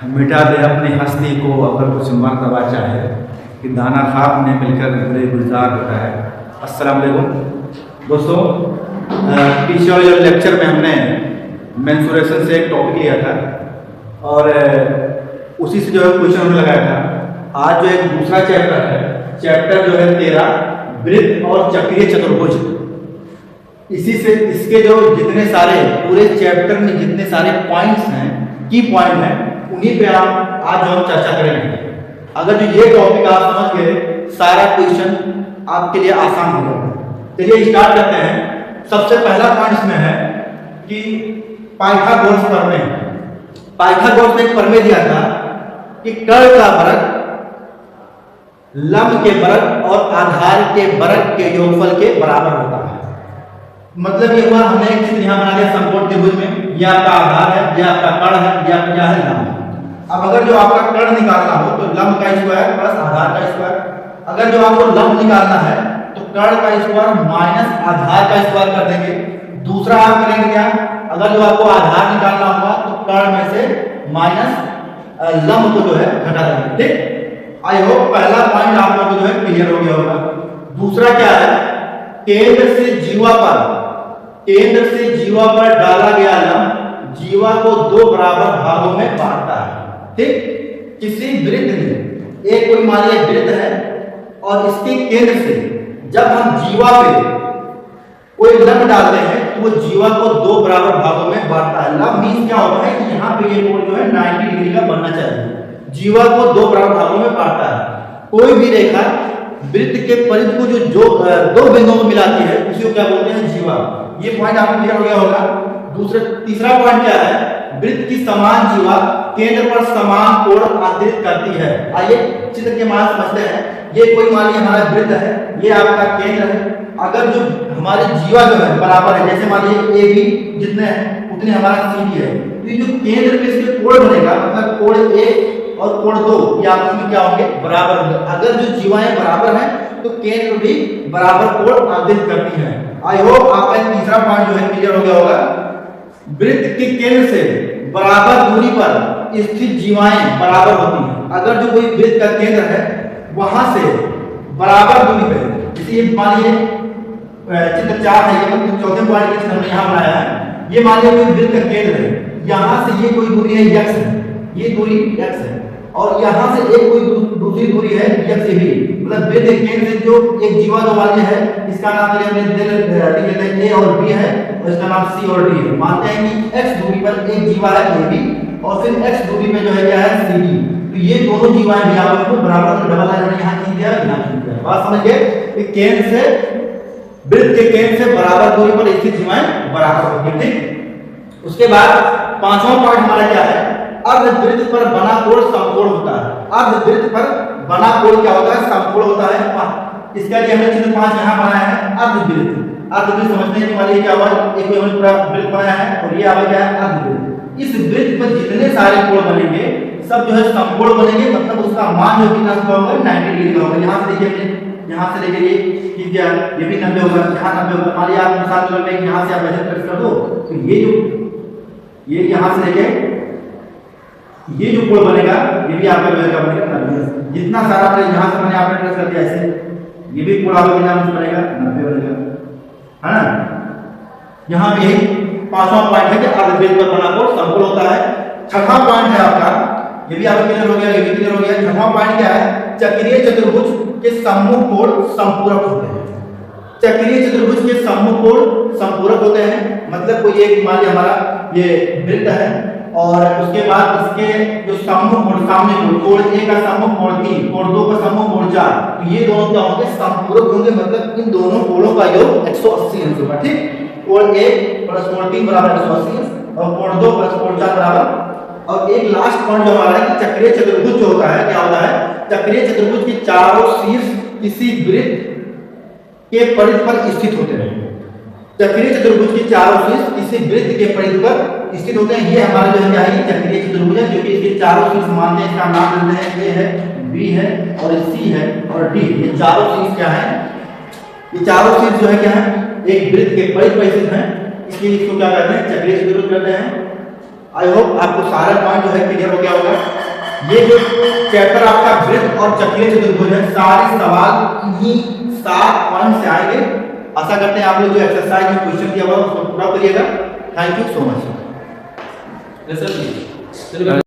मिटा दे अपनी हस्ती को अगर कुछ मर्तबा चाहे कि दाना खाब ने मिलकर बुरे गुलजार होता है। अस्सलाम वालेकुम दोस्तों, पीछे वाले जो लेक्चर में हमने मेंसुरेशन से एक टॉपिक लिया था और उसी से जो है क्वेश्चन हमने लगाया था। आज जो एक दूसरा चैप्टर है, चैप्टर जो है 13 वृत्त और चक्रीय चतुर्भुज। इसी से इसके जो जितने सारे पूरे चैप्टर में जितने सारे पॉइंट्स हैं, की पॉइंट हैं, उन्हीं पे आज हम चर्चा करेंगे। अगर जो ये टॉपिक आप समझ गए, सारा क्वेश्चन आपके लिए आसान हो जाएगा। चलिए स्टार्ट करते हैं। सबसे पहला पॉइंट इसमें है कि पाइथागोरस प्रमेय। पाइथागोरस ने एक प्रमेय दिया था कि कर्ण का वर्ग लंब के वर्ग और आधार के वर्ग के योगफल के बराबर होता है। मतलब ये हुआ, हमने एक चित्र यहाँ बना दिया समकोण त्रिभुज में। यह आपका आधार है, यह आपका कर्ण है, यह क्या है, लंब है। अब अगर जो आपका कर्ण निकालना हो तो लंब का स्क्वायर प्लस आधार का स्क्वायर। अगर जो आपको लंब निकालना है तो कर्ण का स्क्वायर माइनस आधार का स्क्वायर कर देंगे। दूसरा आप करेंगे क्या, अगर जो आपको आधार निकालना होगा तो कर्ण में से माइनस लंब को जो है घटा देंगे। ठीक, आई होप पहला पॉइंट आप लोगों को जो है क्लियर हो गया होगा। दूसरा क्या है, केंद्र से जीवा पर डाला गया लंब जीवा को दो बराबर भागों में बांटता है। ठीक, किसी वृत्त में एक कोई मान लीजिए वृत्त है और इसके केंद्र से जब हम जीवा पे कोई लंब डालते हैं तो वो जीवा को दो बराबर भागों में बांटता है। लंब मीन क्या होता है कि यहाँ पे ये कोण जो है 90 डिग्री का बनना चाहिए। जीवा को दो बराबर भागों में बांटता है। कोई भी रेखा वृत्त के परिधि को जो दो बिंदुओं को मिलाती है उसी को क्या बोलते हैं, जीवा। ये पॉइंट आपको क्लियर हो गया होगा। तीसरा पॉइंट क्या है, वृत्त की समान जीवा केंद्र पर समान कोण आंतरित करती है। आइए चित्र के माध्यम समझते हैं। ये कोई मान लीजिए हमारा वृत्त है, ये आपका केंद्र है। अगर जो हमारे जीवा जो है बराबर है, जैसे मान लीजिए ए बी जितने हैं उतने हमारा सी बी है, तो ये जो केंद्र पे इसके कोण बनेगा मतलब कोण ए और कोण 2 ये आपस में क्या होंगे, बराबर होंगे। अगर जो जीवाएं बराबर हैं तो केंद्र भी बराबर कोण आंतरित करती है। आई होप आपका तीसरा पॉइंट जो है क्लियर हो गया होगा। वृत्त के केंद्र से बराबर दूरी पर स्थित जीवाएं बराबर होती हैं। अगर जो कोई वृत्त का केंद्र है वहां से बराबर दूरी पे, जैसे मान लीजिए चित्र 4 है, ये मतलब चौथे पॉइंट के हमने यहाँ बनाया है। ये मान लीजिए कोई वृत्त का केंद्र है, यहाँ से ये कोई दूरी है x है, ये दूरी x है, और यहाँ से एक कोई दूसरी दूरी है x भी। मतलब वृत्त के केंद्र से जो एक जीवा जो वाले है इसका नाम ए और b है और इसका नाम c और d है। मानते हैं कि x दूरी पर एक जीवा है ab और फिर x दूरी पे जो है क्या है cd। तो ये दोनों जीवाएं भी आपको बराबर डबल लाइन यहाँ खींच दिया, यहाँ खींच दिया। बात समझ गए कि केंद्र से वृत्त के केंद्र से बराबर दूरी पर स्थित जीवाएं बराबर होती हैं। ठीक, उसके बाद पांचवा पॉइंट हमारा क्या है, अर्धवृत्त पर बना कोण समकोण होता है। अर्धवृत्त पर बना कोण क्या होता है, समकोण होता है। इसका लिए हमने चित्र 5 यहाँ बनाया है, अर्धवृत्त। अर्धवृत्त समझने के वाले क्या हुआ, एक कोई हमने पूरा वृत्त बनाया है और ये आगे क्या है, अर्धवृत्त। इस वृत्त पर जितने सारे कोण बनेंगे सब जो है समकोण बनेंगे, मतलब उसका मान जो कितना होगा, 90 डिग्री का होगा। यहाँ से देखिए, यहाँ से लेके ये कि क्या ये भी 90 होगा, यहाँ 90 होगा। मान लीजिए आप मिसाल के तौर पे यहाँ से आप ऐसे ट्रेस कर दो तो ये जो ये यहाँ से लेके ये जो कोण बनेगा ये भी आपका बनेगा 90। जितना सारा यहाँ से मैंने आपने ट्रेस कर दिया ऐसे, ये भी कोण आपका कितना बनेगा, 90 बनेगा, है ना। यहाँ पे यही पांचवा पॉइंट है कि अर्धवृत्त पर बना कोण समकोण होता है। छठवां पॉइंट है आपका, ये भी आपका क्लियर हो गया, ये भी क्लियर हो गया। छठवां पॉइंट क्या है, चक्रीय चतुर्भुज के सम्मुख कोण संपूरक होते हैं। चक्रीय चतुर्भुज के सम्मुख कोण संपूरक होते हैं। मतलब कोई एक मान लीजिए हमारा ये वृत्त है और उसके बाद इसके जो सम्मुख कोण, सामने कोण ए का सम्मुख कोण 3, कोण 2 का सम्मुख कोण 4, तो ये दोनों क्या होंगे, संपूरक होंगे। मतलब इन दोनों कोणों का योग 180 अंश होगा। ठीक, कोण ए प्लस कोण 3 बराबर 180 अंश और कोण 2 प्लस कोण 4 बराबर। और एक लास्ट पॉइंट जो हमारा है कि चक्रीय चतुर्भुज जो होता है, क्या होता है, चक्रीय चतुर्भुज के चारों शीर्ष किसी वृत्त के परिधि पर स्थित होते हैं। चक्रीय चतुर्भुज के चारों शीर्ष किसी वृत्त के परिधि पर स्थित होते हैं। ये हमारा जो है क्या है, चक्रीय चतुर्भुज है, जो कि इसके चारों शीर्ष मानते हैं। इसका नाम देते हैं, ए है, बी है और सी है और डी। ये चारों शीर्ष क्या है, ये चारों शीर्ष जो है क्या है, एक वृत्त के परिधि पर स्थित है। इसलिए इसको क्या कहते हैं, चक्रीय चतुर्भुज कहते हैं। आई होप आपको सारा पॉइंट जो है क्लियर हो गया होगा। ये जो चैप्टर आपका वृत्त और चक्रीय चतुर्भुज है, सारे सवाल इन्हीं 7 पॉइंट से आएंगे। आशा करते हैं आप लोग जो एक्सरसाइज में क्वेश्चन दिया हुआ उसको पूरा करिएगा। Thank you so much.